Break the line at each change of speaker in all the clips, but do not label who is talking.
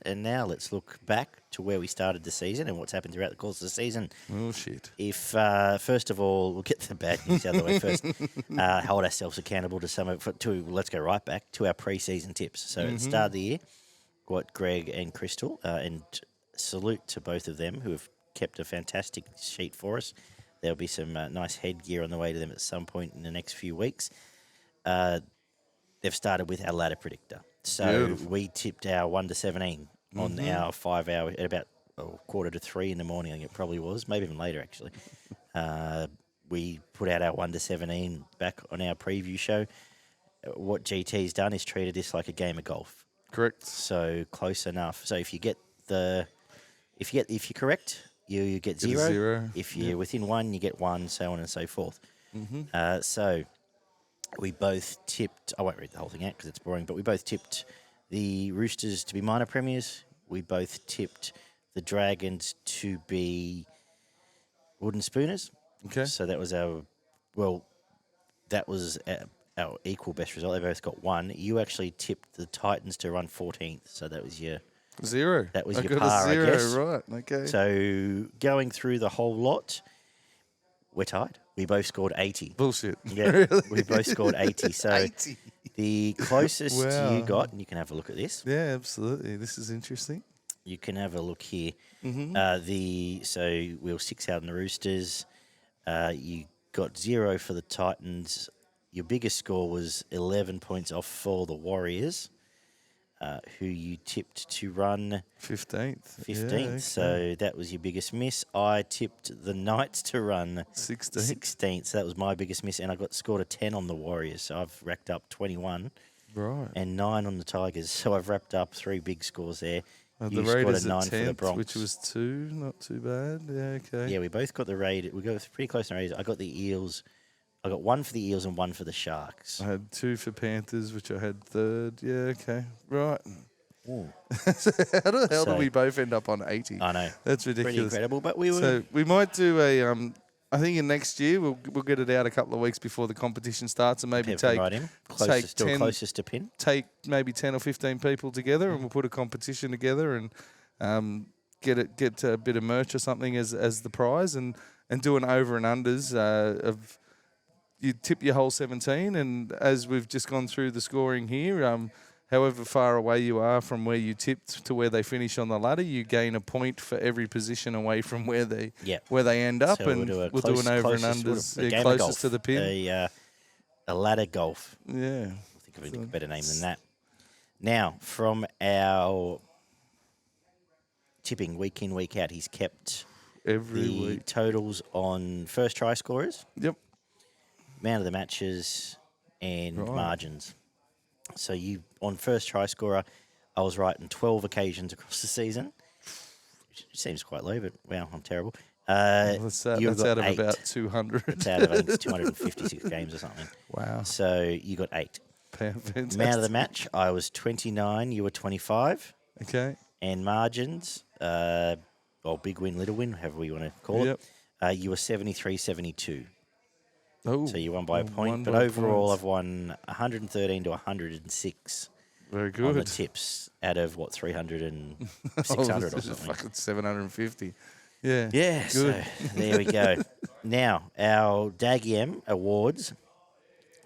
And now let's look back to where we started the season and what's happened throughout the course of the season.
Oh, shit.
If, first of all, we'll get the bad news out of the way first. Hold ourselves accountable to let's go right back to our pre-season tips. So at the start of the year, what Greg and Crystal, and salute to both of them who have kept a fantastic sheet for us. There'll be some nice headgear on the way to them at some point in the next few weeks. They've started with our ladder predictor. So we tipped our 1 to 17 on our 5 hour at about 2:45 in the morning. I think it probably was, maybe even later actually. We put out our 1 to 17 back on our preview show. What GT's done is treated this like a game of golf.
Correct.
So close enough. So if you're correct, you get zero.
Zero.
If you're within one, you get one, so on and so forth. So we both tipped. I won't read the whole thing out because it's boring. But we both tipped the Roosters to be minor premiers. We both tipped the Dragons to be wooden spooners.
Okay.
So that was our equal best result. They both got one. You actually tipped the Titans to run 14th, so that was your
zero.
That was
I
your
got
par,
a zero,
I guess.
right? Okay.
So going through the whole lot, we're tied. We both scored 80.
Bullshit.
Yeah,
Really?
we both scored 80. So
80.
the closest
Wow.
you got, and you can have a look at this.
Yeah, absolutely. This is interesting.
You can have a look here. So we were 6 out on the Roosters. You got 0 for the Titans. Your biggest score was 11 points off for the Warriors, who you tipped to run
15th.
15th.
Yeah, okay.
So that was your biggest miss. I tipped the Knights to run 16th. So that was my biggest miss, and I scored a 10 on the Warriors. So I've racked up 21.
Right.
And 9 on the Tigers. So I've wrapped up 3 big scores there.
The
You scored
Raiders
a 9
at
for the
10th,
Bronx.
which was 2, not too bad. Yeah, okay.
Yeah, we both got the Raiders. We got pretty close to the Raiders. I got the Eels. I got 1 for the Eels and 1 for the Sharks.
I had 2 for Panthers, which I had 3rd. Yeah, okay. Right.
Ooh.
So how the hell did we both end up on 80?
I know.
That's
Pretty
ridiculous.
incredible, but we were...
So we might do a. I think in next year we'll get it out a couple of weeks before the competition starts, and maybe take
right in.
take 10,
closest to pin.
take maybe 10 or 15 people together, and we'll put a competition together and get a bit of merch or something as the prize, and do an over and unders of. You tip your whole 17, and as we've just gone through the scoring here, however far away you are from where you tipped to where they finish on the ladder, you gain a point for every position away from where they end up,
So
and we'll do an over and unders closest to the pin.
A ladder golf.
Yeah.
I think of a better name than that. Now, from our tipping week in, week out, he's kept
Every
the
week.
totals on first try scorers,
Yep.
man of the matches, and margins. So you on first try scorer, I was right on 12 occasions across the season. Which seems quite low, but wow, I'm terrible.
That's out of
8.
about 200.
It's out of I think it's 256 games or something.
Wow.
So you got 8.
Fantastic.
Man of the match, I was 29. You were 25.
Okay.
And margins, or big win, little win, however you want to call it. You were 73-72.
Oh,
So you won by a point. But overall, I've won 113 to 106
very
on
good.
the tips out of, 300 and 600 or something.
Fucking 750. Yeah.
Yeah,
Good.
so there we go. Now, our Daggy M Awards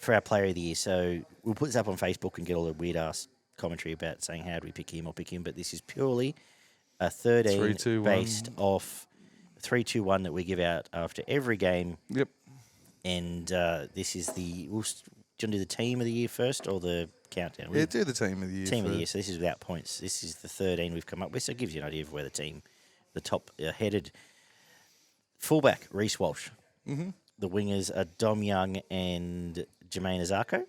for our Player of the Year. So we'll put this up on Facebook and get all the weird-ass commentary about saying how do we pick him or pick him, but this is purely a 13
3, 2,
based off 3-2-1 that we give out after every game.
Yep.
And this is do you want to do the team of the year first or the countdown?
Yeah, do the team of the year.
Team of the year. So this is without points. This is the 13 we've come up with. So it gives you an idea of where the top headed. Fullback, Reece Walsh.
Mm-hmm.
The wingers are Dom Young and Jermaine Azarko.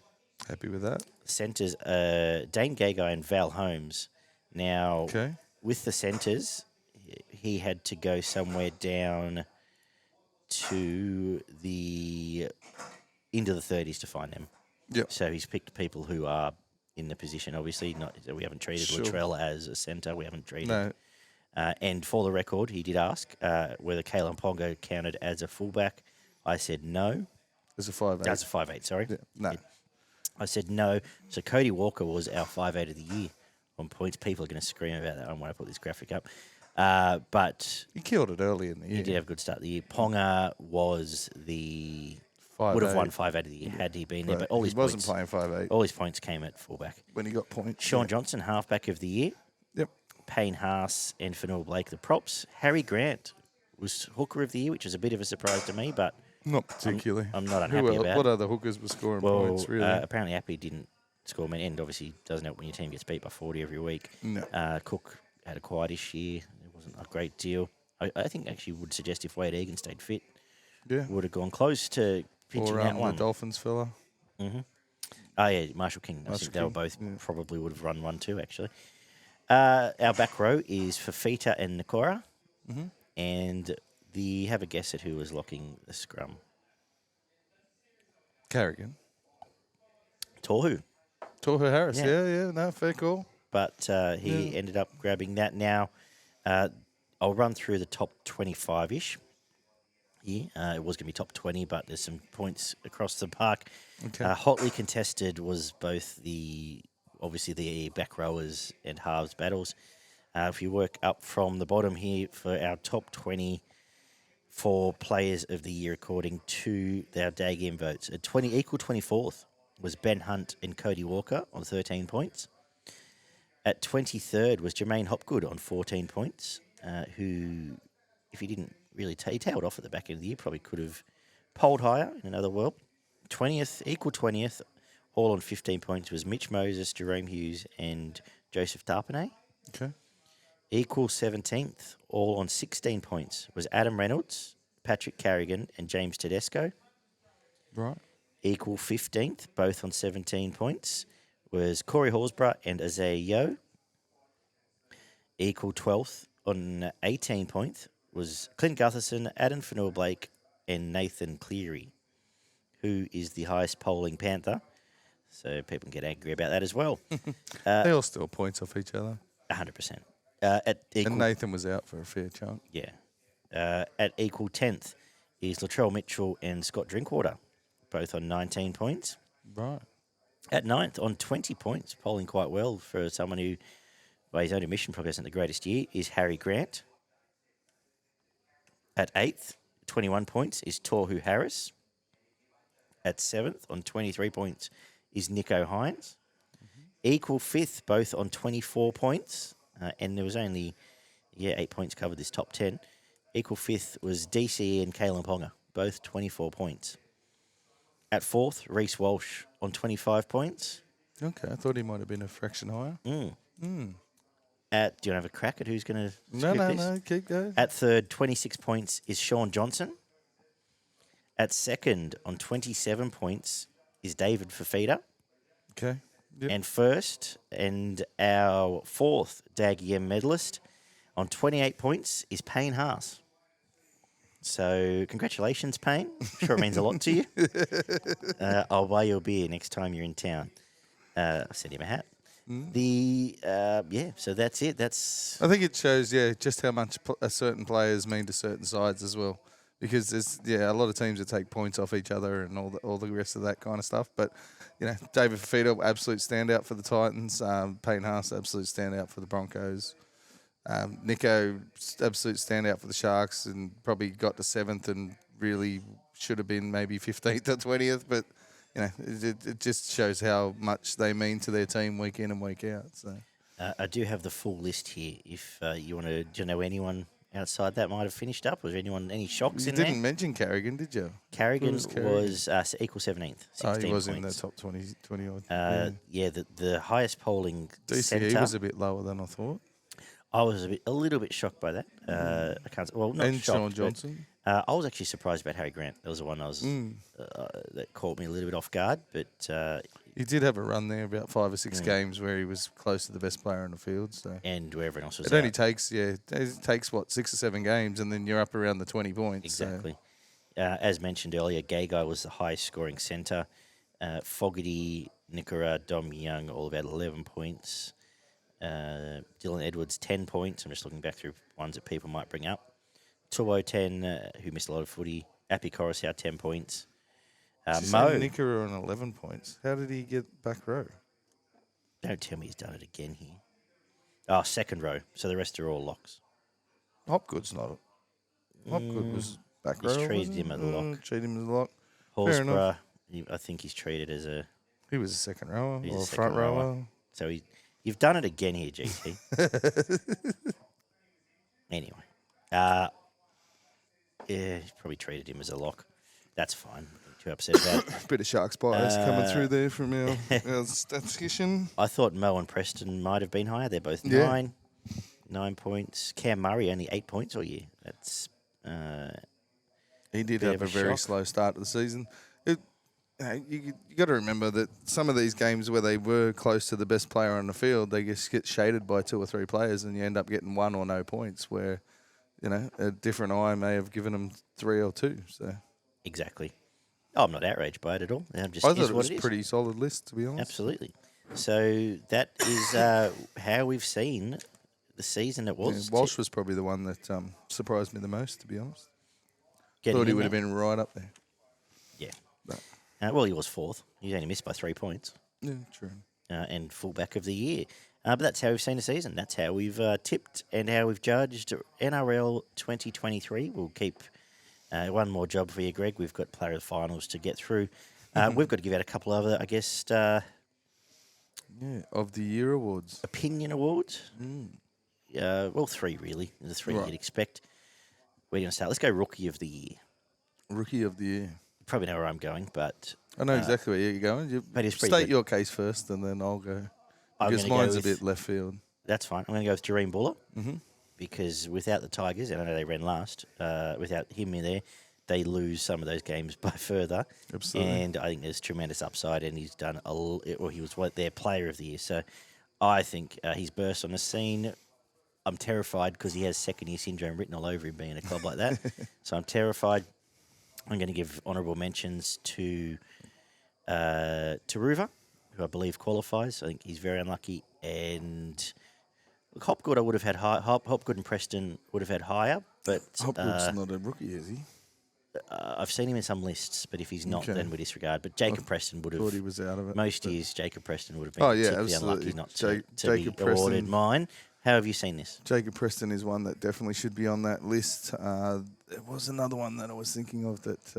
Happy with that.
Centres are Dane Gagai and Val Holmes. Now, with the centres, he had to go somewhere down to into the 30s to find them.
Yep.
So he's picked people who are in the position. Obviously, we haven't treated Latrell as a centre. We haven't treated.
No.
And for the record, he did ask whether Kalen Ponga counted as a fullback. I said no.
As a 5'8".
As a 5'8", sorry.
Yeah. No.
I said no. So Cody Walker was our 5'8" of the year on points. People are going to scream about that when I put this graphic up. But
He killed it early in the year.
he did have a good start of the year. Ponga was would have won 5 out of the year had he been there, but all his
wasn't
points,
playing 5'8"
all his points came at fullback.
when he got points.
Sean Johnson, halfback of the year.
Yep.
Payne Haas and Fanua Blake, the props. Harry Grant was hooker of the year, which was a bit of a surprise to me, but
Not particularly.
I'm not unhappy about
What
it.
other hookers were scoring
Well,
points, really?
apparently Appy didn't score many, and obviously doesn't help when your team gets beat by 40 every week.
No.
Cook had a quietish year. It wasn't a great deal. I think actually would suggest if Wade Egan stayed fit,
Yeah.
would have gone close to pitching
Or
that one.
the Dolphins fella.
Oh, yeah, Marshall King. I
Marshall
think they were
King,
both
yeah.
probably would have run one too, actually. Our back row is Fafita and Nakora. And have a guess at who was locking the scrum.
Carrigan.
Tohu.
Tohu Harris.
Yeah.
Yeah, no, fair call.
But he ended up grabbing that. Now, I'll run through the top 25-ish. It was going to be top 20, but there's some points across the park.
Okay.
Hotly contested was both obviously the back rowers and halves battles. If you work up from the bottom here for our top 20 for players of the year according to our Daggy M votes, at 24th was Ben Hunt and Cody Walker on 13 points. At 23rd was Jermaine Hopgood on 14 points, who, if he didn't really he tailed off at the back end of the year, probably could have polled higher in another world. 20th, all on 15 points, was Mitch Moses, Jerome Hughes, and Joseph Tarpanay.
Okay.
Equal 17th, all on 16 points, was Adam Reynolds, Patrick Carrigan, and James Tedesco.
Right.
Equal 15th, both on 17 points, was Corey Horsburgh and Isaiah Yeo. Equal 12th on 18 points was Clint Gutherson, Adam Fanua Blake, and Nathan Cleary, who is the highest polling Panther. So people can get angry about that as well.
They all steal points off each other.
100%.
And Nathan was out for a fair chunk.
Yeah. At equal 10th is Latrell Mitchell and Scott Drinkwater, both on 19 points.
Right.
At 9th, on 20 points, polling quite well for someone who, by his own admission, probably hasn't the greatest year, is Harry Grant. At 8th, 21 points, is Tohu Harris. At 7th, on 23 points, is Nico Hines. Equal 5th, both on 24 points. And there was only, 8 points covered this top 10. Equal 5th was DCE and Kalen Ponga, both 24 points. At 4th, Reece Walsh on 25 points.
Okay, I thought he might have been a fraction higher.
Do you want to have a crack at who's going to
No, keep going.
At 3rd, 26 points, is Sean Johnson. At 2nd, on 27 points, is David Fafita.
Okay. Yep.
And 1st, and our 4th Daggy M Medalist, on 28 points, is Payne Haas. So, congratulations, Payne. I'm sure it means a lot to you. I'll buy you a beer next time you're in town. I'll send him a hat. So that's it.
I think it shows, just how much certain players mean to certain sides as well. Because there's, a lot of teams that take points off each other and all the rest of that kind of stuff. But, David Fafita, absolute standout for the Titans. Payne Haas, absolute standout for the Broncos. Nico, absolute standout for the Sharks and probably got to 7th and really should have been maybe 15th or 20th. But, it just shows how much they mean to their team week in and week out. So
I do have the full list here. If you want to, do you know anyone outside that might have finished up? Was there any shocks in there?
You didn't mention Carrigan, did you?
Carrigan was equal 17th. 16
he was
points.
in the top 20 odd.
The highest polling
DCE
centre.
was a bit lower than I thought.
I was a little bit shocked by that. I can't. Well, not
and
shocked.
Sean Johnson.
I was actually surprised about Harry Grant. That was the one I was that caught me a little bit off guard. But
he did have a run there, about 5 or 6 games where he was close to the best player on the field. So
and where everyone else was.
It only takes 6 or 7 games, and then you're up around the 20 points.
Exactly. So. As mentioned earlier, Gagai was the highest scoring centre. Fogarty, Nicola, Dom Young, all about 11 points. Dylan Edwards, 10 points. I'm just looking back through ones that people might bring up. Tuo 10, who missed a lot of footy. Appy Coruscant, 10 points. Mo.
Nicola on 11 points. How did he get back row?
Don't tell me he's done it again here. Oh, second row. So the rest are all locks.
Hopgood's not. Hopgood was back
He's
row.
treated
wasn't
him
he?
as a lock.
Treated him as a lock. Fair enough.
Horsburgh, I think he's treated as a...
He was a second rower
He's
or
a
a front
second rower.
rower.
So you've done it again here, GT. Anyway. Yeah, he's probably treated him as a lock. That's fine. Not too upset about it.
Bit of Sharks bias coming through there from our statistician.
I thought Mo and Preston might have been higher. They're both
Yeah.
9 points. Cam Murray only 8 points all year. That's
He did
bit
have
of
a
a
very
shock.
slow start to the season. You got to remember that some of these games where they were close to the best player on the field, they just get shaded by 2 or 3 players, and you end up getting 1 or no points. Where, a different eye may have given them 3 or 2. So
exactly. Oh, I'm not outraged by it at all. I'm just
I thought
is
it
what
was
it
a
is.
pretty solid list, to be honest.
Absolutely. So that is how we've seen the season it was.
Yeah, Walsh was probably the one that surprised me the most, to be honest.
Getting
Thought he
in
would have
there.
been right up there.
Yeah.
But,
Well, he was 4th. He only missed by 3 points.
yeah, true.
And fullback of the year. But that's how we've seen the season. That's how we've tipped and how we've judged NRL 2023. We'll keep one more job for you, Greg. We've got player of the finals to get through. We've got to give out a couple of other, I guess,
Of the year awards.
opinion awards. Well, 3 really. The 3
Right.
you'd expect. Where are you going to start? Let's go Rookie of the Year.
Rookie of the year.
Probably know where I'm going, but
I know exactly where you're going. You
but it's pretty
state
good.
your case first, and then I'll go.
I'm
Because
gonna go
mine's a
with-
bit left field.
that's fine. I'm going to go with Jareem Buller because without the Tigers, and I know they ran last, without him in there, they lose some of those games by further.
Absolutely.
And I think there's tremendous upside, and he's done he was their Player of the Year. So I think he's burst on the scene. I'm terrified because he has second-year syndrome written all over him being in a club like that. So I'm terrified. I'm going to give honourable mentions to Ruva, who I believe qualifies. I think he's very unlucky. And look, Hopgood, I would have had Hopgood and Preston would have had higher, but
Hopgood's not a rookie, is he?
I've seen him in some lists. But if he's not,
Okay.
then we disregard. But Jacob Preston would have.
Thought he was out of it.
Most years, Jacob Preston would have been
Oh, yeah,
particularly
absolutely.
unlucky not to
Jacob
be awarded
Preston-
mine. How have you seen this?
Jacob Preston is one that definitely should be on that list. There was another one that I was thinking of that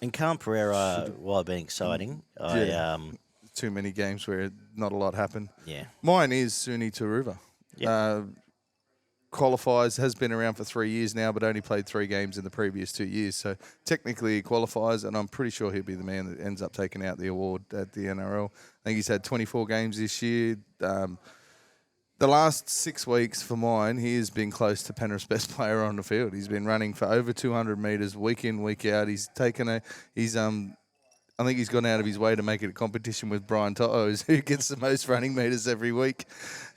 And Khan Pereira, while being exciting,
Yeah. Too many games where not a lot happened.
yeah.
Mine is Suni Taruva.
Yeah.
Qualifies, has been around for 3 years now, but only played 3 games in the previous 2 years. So technically he qualifies, and I'm pretty sure he'll be the man that ends up taking out the award at the NRL. I think he's had 24 games this year. The last 6 weeks for mine, he has been close to Penrith's best player on the field. He's been running for over 200 metres week in, week out. He's taken I think he's gone out of his way to make it a competition with Brian To'o, who gets the most running metres every week.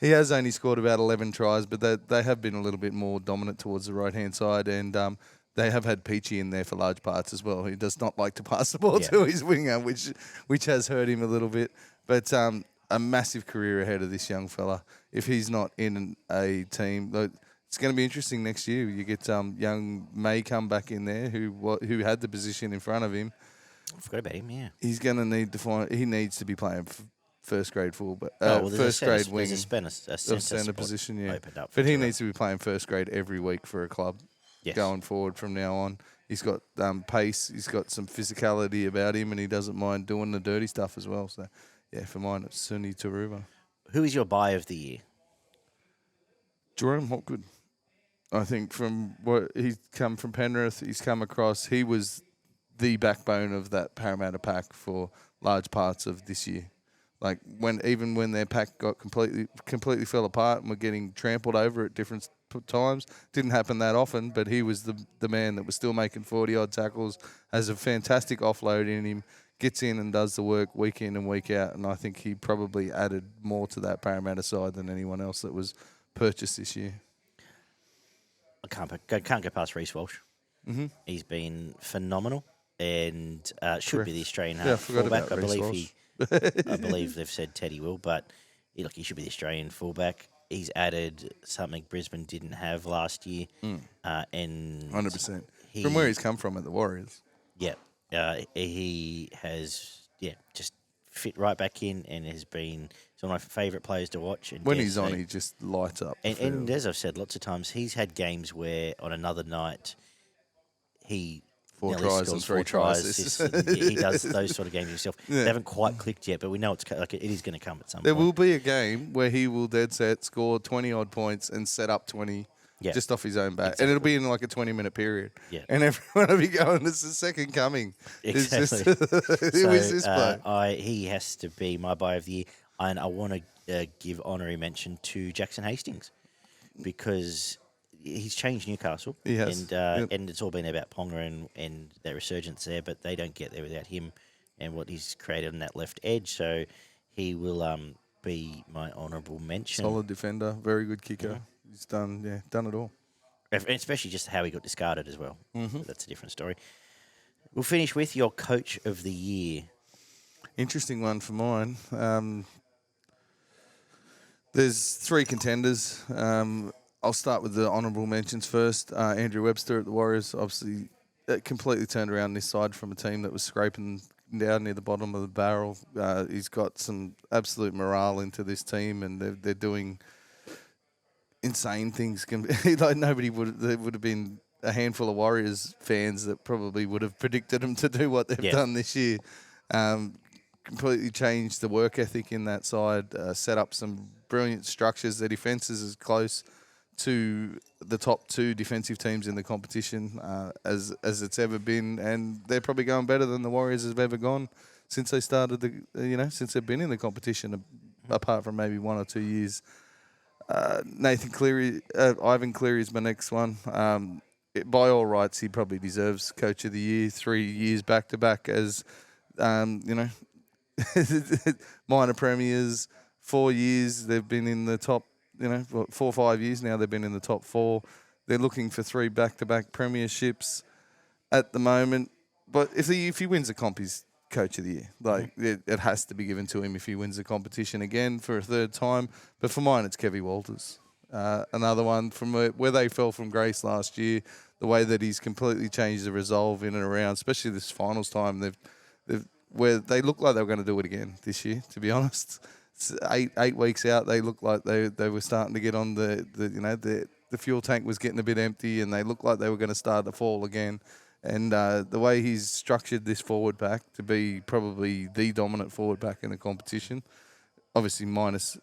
He has only scored about 11 tries, but they have been a little bit more dominant towards the right-hand side, and they have had Peachy in there for large parts as well. He does not like to pass the ball to his winger, which has hurt him a little bit. But a massive career ahead of this young fella. If he's not in a team, it's going to be interesting next year. You get young May come back in there, who had the position in front of him.
I forgot about him, yeah.
He's going to need to find. He needs to be playing first grade fullback,
There's
first grade wing,
There's a centre spot
position. Yeah,
opened up for
but he
Terrell.
needs to be playing first grade every week for a club.
Yes.
Going forward from now on, he's got pace. He's got some physicality about him, and he doesn't mind doing the dirty stuff as well. So, yeah, for mine, it's Suni Taruva.
Who is your buy of the year?
Jerome Hopgood. I think from what he's come from Penrith, he's come across. He was the backbone of that Parramatta pack for large parts of this year. Like when their pack got completely fell apart and were getting trampled over at different times, didn't happen that often. But he was the man that was still making 40-odd tackles, has a fantastic offload in him, gets in and does the work week in and week out. And I think he probably added more to that Parramatta side than anyone else that was purchased this year.
I can't go past Reece Walsh. Mm-hmm. He's been phenomenal and should be the Australian
I forgot
fullback.
about Reece Walsh.
I believe they've said Teddy will, but he should be the Australian fullback. He's added something Brisbane didn't have last year, and
100%. From where he's come from at the Warriors.
Yeah, he has just fit right back in and has been. He's one of my favourite players to watch. And
when he's on, he just lights up.
And as I've said lots of times, he's had games where on another night he
4
nearly
tries
scores
and 3
4
tries.
assists, and he does those sort of games himself.
Yeah.
They haven't quite clicked yet, but we know it is going to come at some
There
point.
will be a game where he will dead set score 20-odd points and set up 20 just off his own bat.
Exactly.
And it'll be in like a 20-minute period.
Yeah.
And everyone will be going, it's the second coming.
Exactly.
It's just, who is this bloke?
He has to be my buy of the year, and I want to give honorary mention to Jackson Hastings because he's changed Newcastle.
He has.
And it's all been about Ponga and their resurgence there, but they don't get there without him and what he's created on that left edge. So he will be my honourable mention.
Solid defender, very good kicker.
Yeah.
He's done it all.
And especially just how he got discarded as well. Mm-hmm. That's a different story. We'll finish with your coach of the year.
Interesting one for mine. There's 3 contenders. I'll start with the honourable mentions first. Andrew Webster at the Warriors, obviously completely turned around this side from a team that was scraping down near the bottom of the barrel. He's got some absolute morale into this team, and they're doing insane things. Like there would have been a handful of Warriors fans that probably would have predicted them to do what they've done this year. Completely changed the work ethic in that side, set up some brilliant structures. Their defence is as close to the top 2 defensive teams in the competition as it's ever been, and they're probably going better than the Warriors have ever gone since they started since they've been in the competition, apart from maybe 1 or 2 years. Nathan Cleary, Ivan Cleary is my next one. By all rights, he probably deserves Coach of the Year 3 years back to back as minor premiers. 4 years they've been in the top. 4 or 5 years now they've been in the top 4. They're looking for 3 back-to-back premierships at the moment. But if he wins the comp, he's Coach of the Year. Like it has to be given to him if he wins the competition again for a 3rd time. But for mine, it's Kevy Walters. Another one from where they fell from grace last year. The way that he's completely changed the resolve in and around, especially this finals time, where they look like they were going to do it again this year. To be honest. 8 weeks out, they looked like they were starting to get on the fuel tank was getting a bit empty, and they looked like they were going to start to fall again. And the way he's structured this forward pack to be probably the dominant forward pack in the competition, obviously minus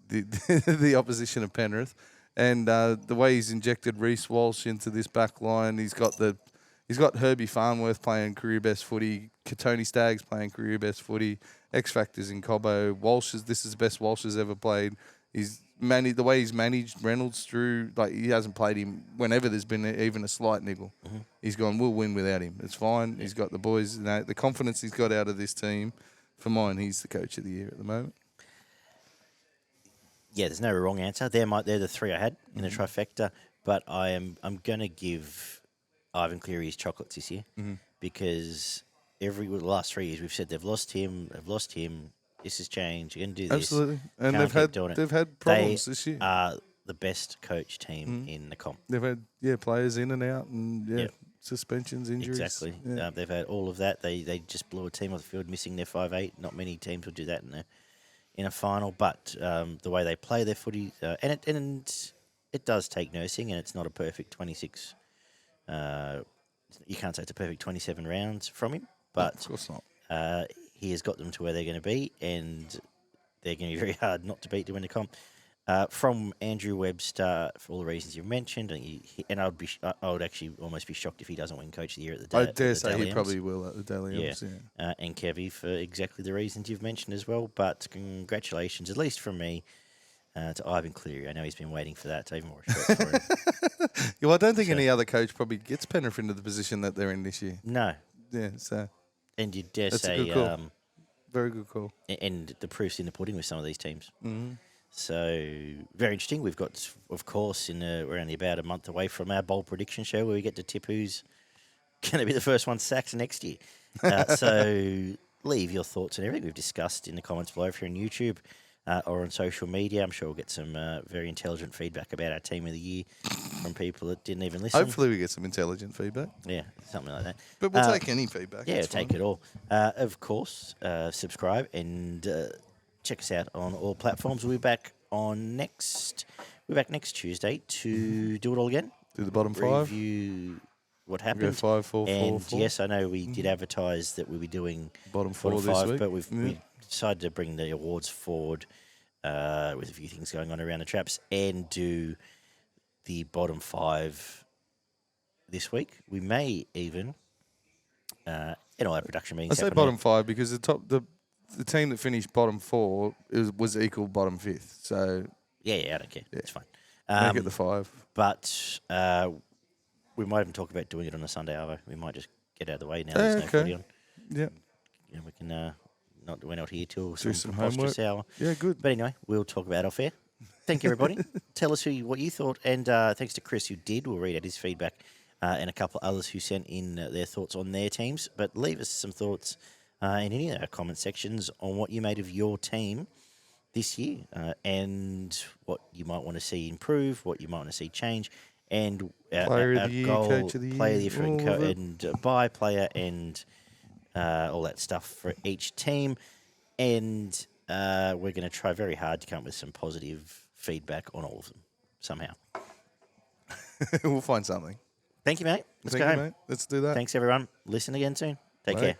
the opposition of Penrith, and the way he's injected Reece Walsh into this back line, he's got Herbie Farnworth playing career best footy, Tony Staggs playing career best footy. X Factors in Cobbo. This is the best Walsh has ever played. The way he's managed Reynolds through, like he hasn't played him whenever there's been even a slight niggle. Mm-hmm. He's gone, we'll win without him. It's fine. Yeah. He's got the boys, the confidence he's got out of this team. For mine, he's the Coach of the Year at the moment. Yeah,
there's no wrong answer. They're the 3 I had in the trifecta, but I'm going to give Ivan Cleary his chocolates this year because the last 3 years we've said they've lost him. This has changed. You're going to do this.
Absolutely, and they've had problems this year.
They are the best coach team in the comp.
They've had players in and out, and suspensions, injuries.
Exactly.
Yeah.
They've had all of that. They just blew a team off the field, missing their 5'8". Not many teams will do that in a final, but the way they play their footy, and it does take nursing, and it's not a perfect 26. You can't say it's a perfect 27 rounds from him, but
of course not.
He has got them to where they're going to be, and they're going to be very hard not to beat to win the comp. From Andrew Webster, for all the reasons you've mentioned, and I would actually almost be shocked if he doesn't win Coach of the Year at the
I dare say he probably will at the Dally M's.
Yeah. And Kevy for exactly the reasons you've mentioned as well. But congratulations, at least from me, to Ivan Cleary. I know he's been waiting for that. It's even more short for him.
I don't think any other coach probably gets Penrith into the position that they're in this year.
No.
Yeah, so.
And you dare
that's
say,
a good call. Very good call.
And the proof's in the pudding with some of these teams.
Mm-hmm.
So very interesting. We've got, of course, we're only about a month away from our bold prediction show where we get to tip who's going to be the first one sacked next year. So leave your thoughts and everything we've discussed in the comments below if you're on YouTube or on social media. I'm sure we'll get some very intelligent feedback about our team of the year from people that didn't even listen.
Hopefully we get some intelligent feedback.
Yeah, something like that.
But we'll take any feedback.
Yeah, take it all. Of course, subscribe and check us out on all platforms. We'll be back next Tuesday to do it all again.
Do the bottom 5.
Review what
Go
happened.
5, 4, 4,
And
4.
yes, I know we did advertise that we'll be doing
Bottom 4 this
5,
week.
but we decided to bring the awards forward with a few things going on around the traps and do the bottom 5 this week. We may even, in all our production meetings.
I say bottom 5 because the team that finished bottom 4 was equal bottom 5th. So
yeah, I don't care. It's fine.
make it the 5.
But we might even talk about doing it on a Sunday, Arvo. We might just get out of the way now. There's no footy on.
Yeah.
We can we're not here till
Do some homework.
Hour.
Yeah, good.
But anyway, we'll talk about it off air. Thank you, everybody. Tell us what you thought. And thanks to Chris who did. We'll read out his feedback. And a couple others who sent in their thoughts on their teams. But leave us some thoughts in any of our comment sections on what you made of your team this year and what you might want to see improve, what you might want to see change, and
Player of the year,
goal,
coach of the
player
year,
of the year, and buy player and all that stuff for each team. And we're going to try very hard to come up with some positive feedback on all of them somehow.
We'll find something.
Thank you, mate. Let's
Thank
go
you,
home.
mate. Let's do that.
Thanks, everyone. Listen again soon. Take care.